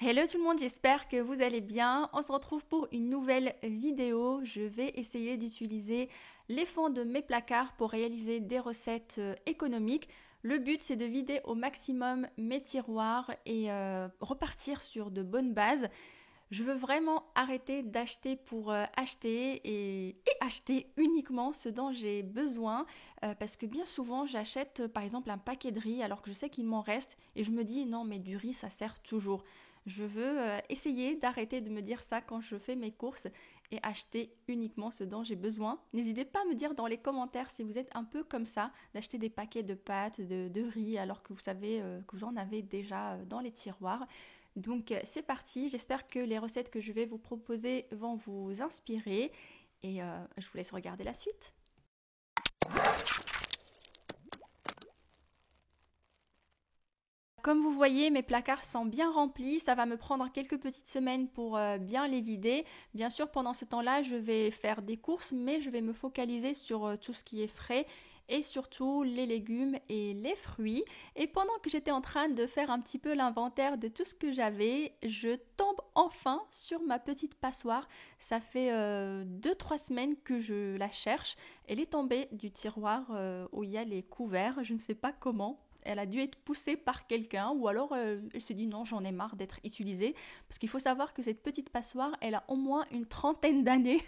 Hello tout le monde, j'espère que vous allez bien. On se retrouve pour une nouvelle vidéo. Je vais essayer d'utiliser les fonds de mes placards pour réaliser des recettes économiques. Le but, c'est de vider au maximum mes tiroirs et repartir sur de bonnes bases. Je veux vraiment arrêter d'acheter pour acheter et acheter uniquement ce dont j'ai besoin parce que bien souvent j'achète par exemple un paquet de riz alors que je sais qu'il m'en reste et je me dis non mais du riz ça sert toujours. Je veux essayer d'arrêter de me dire ça quand je fais mes courses et acheter uniquement ce dont j'ai besoin. N'hésitez pas à me dire dans les commentaires si vous êtes un peu comme ça, d'acheter des paquets de pâtes, de riz alors que vous savez que vous en avez déjà dans les tiroirs. Donc c'est parti, j'espère que les recettes que je vais vous proposer vont vous inspirer et je vous laisse regarder la suite. Comme vous voyez, mes placards sont bien remplis, ça va me prendre quelques petites semaines pour bien les vider. Bien sûr, pendant ce temps-là, je vais faire des courses, mais je vais me focaliser sur tout ce qui est frais et surtout les légumes et les fruits. Et pendant que j'étais en train de faire un petit peu l'inventaire de tout ce que j'avais, je tombe enfin sur ma petite passoire. Ça fait 2-3 semaines que je la cherche. Elle est tombée du tiroir où il y a les couverts, je ne sais pas comment. Elle a dû être poussée par quelqu'un ou alors elle s'est dit non, j'en ai marre d'être utilisée. Parce qu'il faut savoir que cette petite passoire, elle a au moins une trentaine d'années.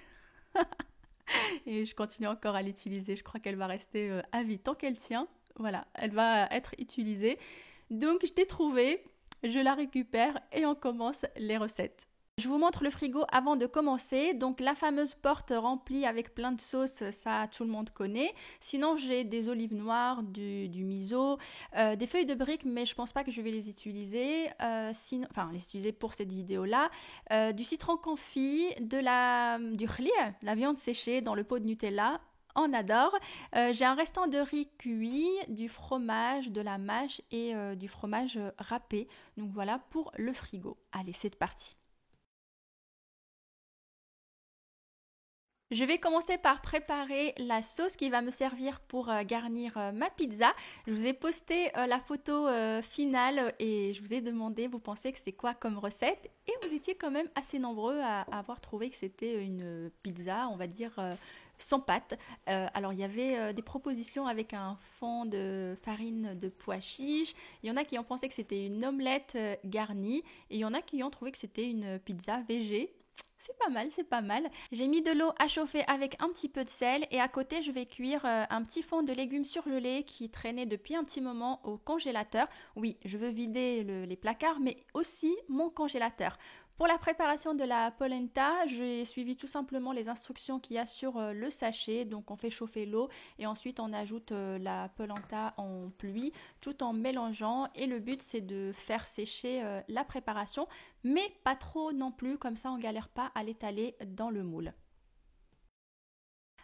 Et je continue encore à l'utiliser. Je crois qu'elle va rester à vie tant qu'elle tient. Voilà, elle va être utilisée. Donc je l'ai trouvée, je la récupère et on commence les recettes. Je vous montre le frigo avant de commencer. Donc la fameuse porte remplie avec plein de sauces, ça tout le monde connaît. Sinon j'ai des olives noires, du miso, des feuilles de briques, mais je pense pas que je vais les utiliser. Enfin les utiliser pour cette vidéo-là. Du citron confit, du khli, la viande séchée dans le pot de Nutella. On adore. J'ai un restant de riz cuit, du fromage, de la mâche et du fromage râpé. Donc voilà pour le frigo. Allez, c'est parti. Je vais commencer par préparer la sauce qui va me servir pour garnir ma pizza. Je vous ai posté la photo finale et je vous ai demandé, vous pensez que c'est quoi comme recette? Et vous étiez quand même assez nombreux à avoir trouvé que c'était une pizza, on va dire, sans pâte. Alors il y avait des propositions avec un fond de farine de pois chiches. Il y en a qui ont pensé que c'était une omelette garnie et il y en a qui ont trouvé que c'était une pizza végé. C'est pas mal, c'est pas mal. J'ai mis de l'eau à chauffer avec un petit peu de sel et à côté je vais cuire un petit fond de légumes surgelés qui traînait depuis un petit moment au congélateur. Oui, je veux vider les placards mais aussi mon congélateur. Pour la préparation de la polenta, j'ai suivi tout simplement les instructions qu'il y a sur le sachet. Donc on fait chauffer l'eau et ensuite on ajoute la polenta en pluie tout en mélangeant. Et le but c'est de faire sécher la préparation, mais pas trop non plus, comme ça on galère pas à l'étaler dans le moule.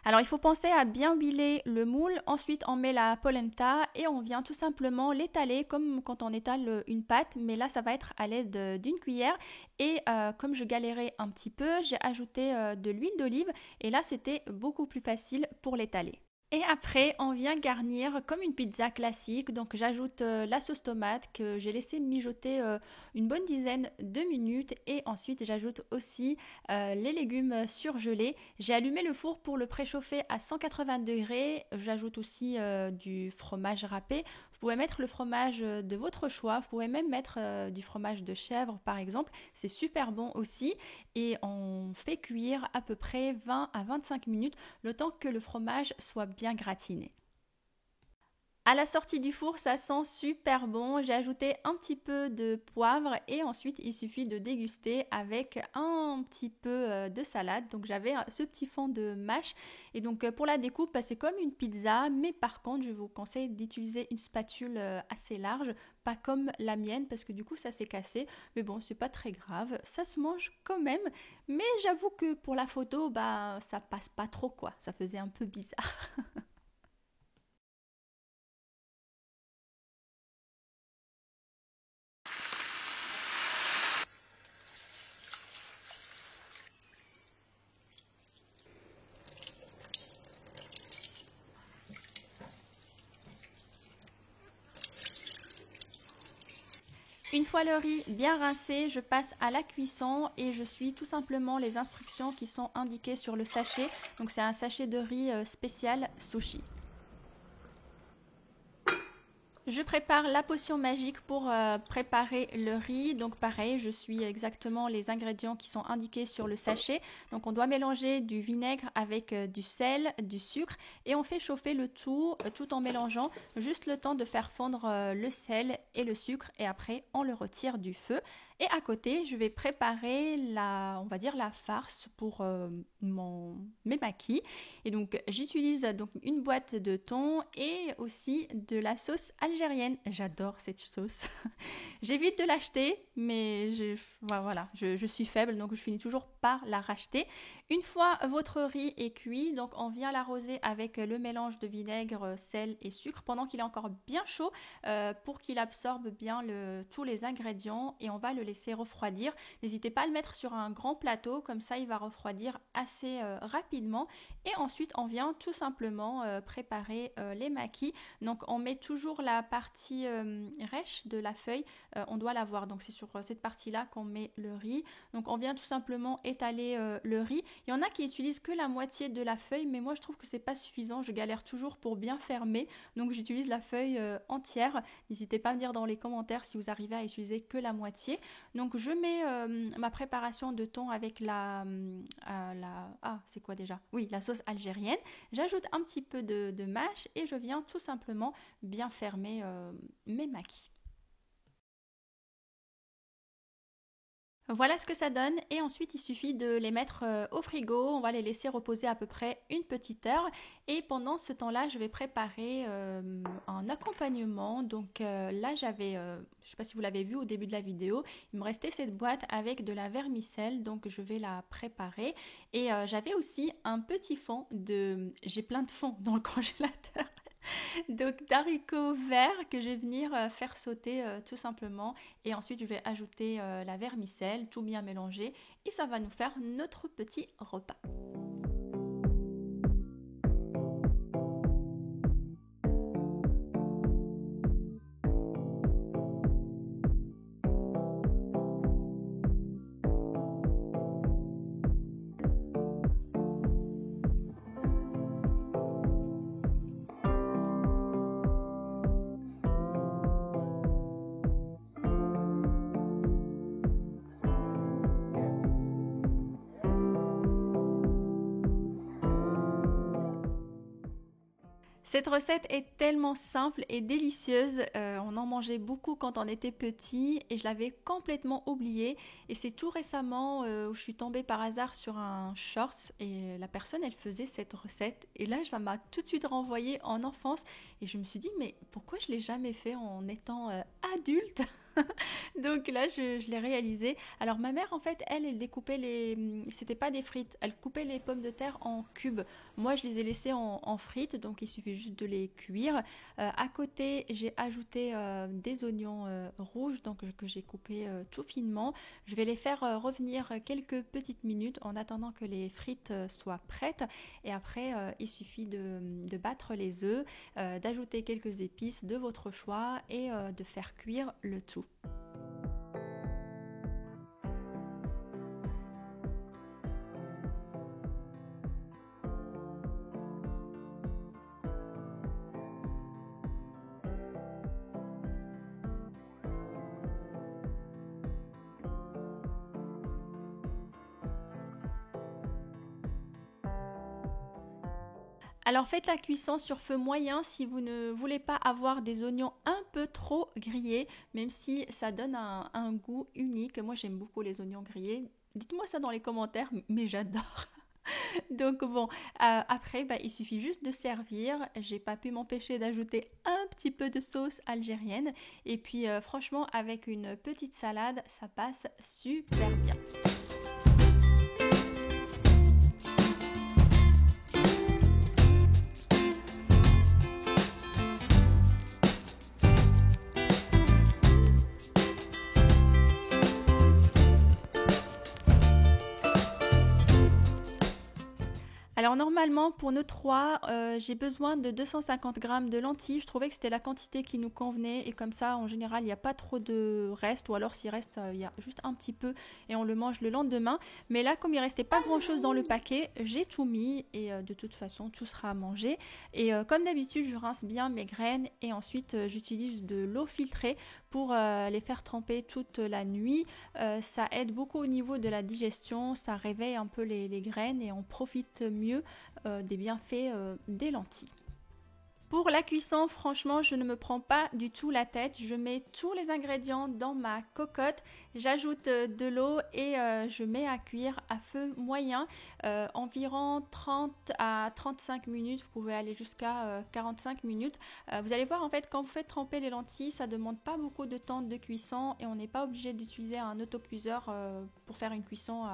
Alors il faut penser à bien huiler le moule, ensuite on met la polenta et on vient tout simplement l'étaler comme quand on étale une pâte, mais là ça va être à l'aide d'une cuillère et comme je galérais un petit peu, j'ai ajouté de l'huile d'olive et là c'était beaucoup plus facile pour l'étaler. Et après, on vient garnir comme une pizza classique. Donc j'ajoute la sauce tomate que j'ai laissé mijoter une bonne dizaine de minutes. Et ensuite, j'ajoute aussi les légumes surgelés. J'ai allumé le four pour le préchauffer à 180 degrés. J'ajoute aussi du fromage râpé. Vous pouvez mettre le fromage de votre choix. Vous pouvez même mettre du fromage de chèvre par exemple. C'est super bon aussi. Et on fait cuire à peu près 20 à 25 minutes le temps que le fromage soit bien gratiné. À la sortie du four, ça sent super bon. J'ai ajouté un petit peu de poivre et ensuite il suffit de déguster avec un petit peu de salade. Donc j'avais ce petit fond de mâche et donc pour la découpe, c'est comme une pizza, mais par contre, je vous conseille d'utiliser une spatule assez large, pas comme la mienne parce que du coup ça s'est cassé. Mais bon, c'est pas très grave, ça se mange quand même. Mais j'avoue que pour la photo, bah ça passe pas trop quoi. Ça faisait un peu bizarre. Une Une fois le riz bien rincé, je passe à la cuisson et je suis tout simplement les instructions qui sont indiquées sur le sachet. Donc c'est un sachet de riz spécial sushi. Je prépare la potion magique pour préparer le riz. Donc pareil, je suis exactement les ingrédients qui sont indiqués sur le sachet. Donc on doit mélanger du vinaigre avec du sel, du sucre et on fait chauffer le tout en mélangeant juste le temps de faire fondre le sel et le sucre et après on le retire du feu. Et à côté, je vais préparer on va dire la farce pour mes maquis. Et donc j'utilise donc une boîte de thon et aussi de la sauce algérienne. J'adore cette sauce. J'évite de l'acheter, mais voilà, je suis faible, donc je finis toujours par la racheter. Une fois votre riz est cuit, donc on vient l'arroser avec le mélange de vinaigre, sel et sucre pendant qu'il est encore bien chaud pour qu'il absorbe bien tous les ingrédients et on va le laisser refroidir. N'hésitez pas à le mettre sur un grand plateau, comme ça il va refroidir assez rapidement. Et ensuite on vient tout simplement préparer les maquis. Donc on met toujours la partie rêche de la feuille, on doit la voir. Donc c'est sur cette partie-là qu'on met le riz. Donc on vient tout simplement étaler le riz. Il y en a qui utilisent que la moitié de la feuille, mais moi je trouve que c'est pas suffisant. Je galère toujours pour bien fermer, donc j'utilise la feuille entière. N'hésitez pas à me dire dans les commentaires si vous arrivez à utiliser que la moitié. Donc je mets ma préparation de thon avec c'est quoi déjà? Oui, la sauce algérienne. J'ajoute un petit peu de mâche et je viens tout simplement bien fermer mes maquis. Voilà ce que ça donne et ensuite il suffit de les mettre au frigo, on va les laisser reposer à peu près une petite heure et pendant ce temps-là je vais préparer un accompagnement. Donc là j'avais, je ne sais pas si vous l'avez vu au début de la vidéo, il me restait cette boîte avec de la vermicelle, donc je vais la préparer et j'avais aussi un petit fond j'ai plein de fonds dans le congélateur. Donc d'haricots verts que je vais venir faire sauter tout simplement et ensuite je vais ajouter la vermicelle, tout bien mélanger et ça va nous faire notre petit repas. Cette recette est tellement simple et délicieuse, on en mangeait beaucoup quand on était petit et je l'avais complètement oublié et c'est tout récemment où je suis tombée par hasard sur un shorts et la personne elle faisait cette recette et là ça m'a tout de suite renvoyée en enfance et je me suis dit mais pourquoi je l'ai jamais fait en étant adulte? Donc là, je l'ai réalisé. Alors ma mère, en fait, elle découpait c'était pas des frites, elle coupait les pommes de terre en cubes. Moi, je les ai laissées en frites, donc il suffit juste de les cuire. À côté, j'ai ajouté des oignons rouges, donc que j'ai coupés tout finement. Je vais les faire revenir quelques petites minutes en attendant que les frites soient prêtes. Et après, il suffit de battre les œufs, d'ajouter quelques épices de votre choix et de faire cuire le tout. Alors faites la cuisson sur feu moyen si vous ne voulez pas avoir des oignons un peu trop grillés, même si ça donne un goût unique. Moi j'aime beaucoup les oignons grillés. Dites-moi ça dans les commentaires, mais j'adore. Donc bon, après il suffit juste de servir. J'ai pas pu m'empêcher d'ajouter un petit peu de sauce algérienne. Et puis franchement avec une petite salade, ça passe super bien. Alors normalement pour nous trois, j'ai besoin de 250 grammes de lentilles. Je trouvais que c'était la quantité qui nous convenait et comme ça en général il n'y a pas trop de reste ou alors s'il reste il y a juste un petit peu et on le mange le lendemain. Mais là comme il restait pas grand chose dans le paquet, j'ai tout mis et de toute façon tout sera à manger. Et comme d'habitude je rince bien mes graines et ensuite j'utilise de l'eau filtrée pour les faire tremper toute la nuit. Ça aide beaucoup au niveau de la digestion, ça réveille un peu les graines et on profite mieux des bienfaits des lentilles. Pour la cuisson, franchement, je ne me prends pas du tout la tête. Je mets tous les ingrédients dans ma cocotte, j'ajoute de l'eau et je mets à cuire à feu moyen, environ 30 à 35 minutes. Vous pouvez aller jusqu'à 45 minutes. Vous allez voir, en fait, quand vous faites tremper les lentilles, ça ne demande pas beaucoup de temps de cuisson et on n'est pas obligé d'utiliser un autocuiseur pour faire une cuisson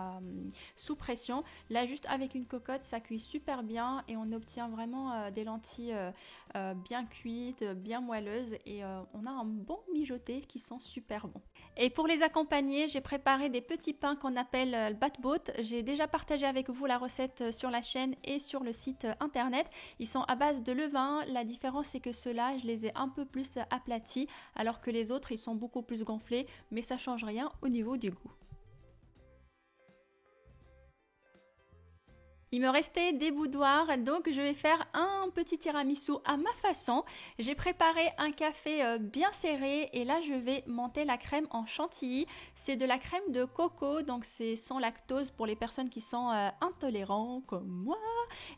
sous pression. Là, juste avec une cocotte, ça cuit super bien et on obtient vraiment des lentilles bien cuites, bien moelleuses et on a un bon mijoté qui sont super bons. Et pour les accompagner, j'ai préparé des petits pains qu'on appelle le batbot. J'ai déjà partagé avec vous la recette sur la chaîne et sur le site internet. Ils sont à base de levain. La différence c'est que ceux-là, je les ai un peu plus aplatis alors que les autres, ils sont beaucoup plus gonflés, mais ça change rien au niveau du goût. Il me restait des boudoirs, donc je vais faire un petit tiramisu à ma façon. J'ai préparé un café bien serré et là je vais monter la crème en chantilly. C'est de la crème de coco, donc c'est sans lactose pour les personnes qui sont intolérants comme moi.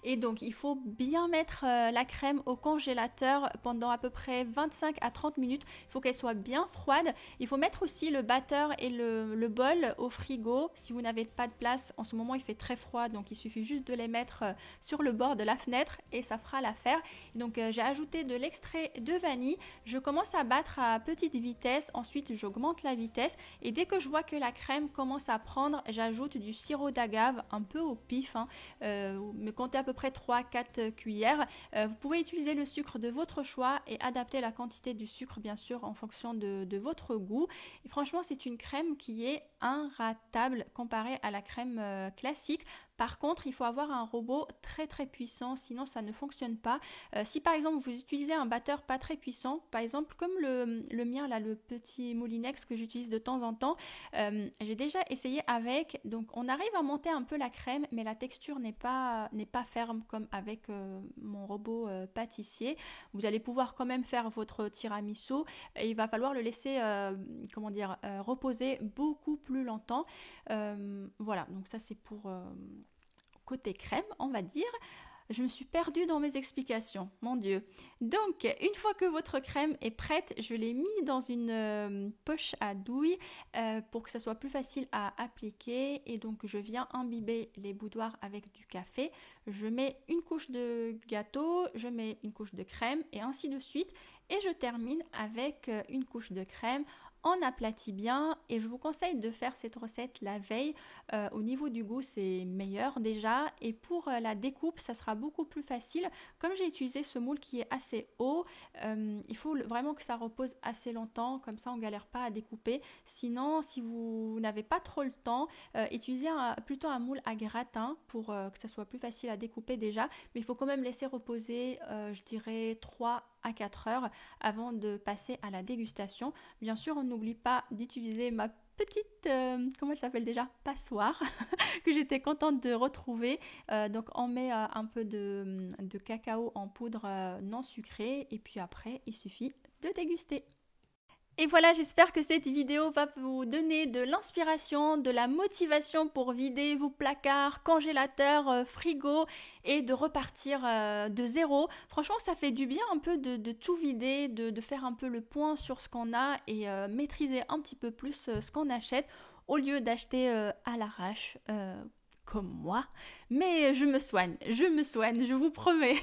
Et donc il faut bien mettre la crème au congélateur pendant à peu près 25 à 30 minutes. Il faut qu'elle soit bien froide. Il faut mettre aussi le batteur et le bol au frigo. Si vous n'avez pas de place, en ce moment il fait très froid, donc il suffit juste de les mettre sur le bord de la fenêtre et ça fera l'affaire. Donc j'ai ajouté de l'extrait de vanille. Je commence à battre à petite vitesse. Ensuite j'augmente la vitesse et dès que je vois que la crème commence à prendre, j'ajoute du sirop d'agave un peu au pif, mais comptez à peu près 3-4 cuillères. Vous pouvez utiliser le sucre de votre choix et adapter la quantité du sucre bien sûr en fonction de votre goût. Et franchement c'est une crème qui est inratable comparée à la crème classique. Par contre, il faut avoir un robot très très puissant, sinon ça ne fonctionne pas. Si par exemple vous utilisez un batteur pas très puissant, par exemple comme le mien là, le petit Moulinex que j'utilise de temps en temps, j'ai déjà essayé avec. Donc on arrive à monter un peu la crème, mais la texture n'est pas ferme comme avec mon robot pâtissier. Vous allez pouvoir quand même faire votre tiramisu et il va falloir le laisser reposer beaucoup plus longtemps. Voilà, donc ça c'est pour côté crème, on va dire. Je me suis perdue dans mes explications, mon Dieu. Donc, une fois que votre crème est prête, je l'ai mis dans une poche à douille pour que ça soit plus facile à appliquer. Et donc, je viens imbiber les boudoirs avec du café. Je mets une couche de gâteau, je mets une couche de crème et ainsi de suite. Et je termine avec une couche de crème. On aplatit bien et je vous conseille de faire cette recette la veille. Au niveau du goût, c'est meilleur déjà. Et pour la découpe, ça sera beaucoup plus facile. Comme j'ai utilisé ce moule qui est assez haut, il faut vraiment que ça repose assez longtemps. Comme ça, on ne galère pas à découper. Sinon, si vous n'avez pas trop le temps, utilisez plutôt un moule à gratin pour que ça soit plus facile à découper déjà. Mais il faut quand même laisser reposer, je dirais, 3 à 4 heures avant de passer à la dégustation. Bien sûr, on n'oublie pas d'utiliser ma petite, comment elle s'appelle déjà, passoire que j'étais contente de retrouver. Donc on met un peu de cacao en poudre non sucrée et puis après il suffit de déguster. Et voilà, j'espère que cette vidéo va vous donner de l'inspiration, de la motivation pour vider vos placards, congélateurs, frigo et de repartir de zéro. Franchement, ça fait du bien un peu de tout vider, de faire un peu le point sur ce qu'on a et maîtriser un petit peu plus ce qu'on achète au lieu d'acheter à l'arrache comme moi. Mais je me soigne, je vous promets.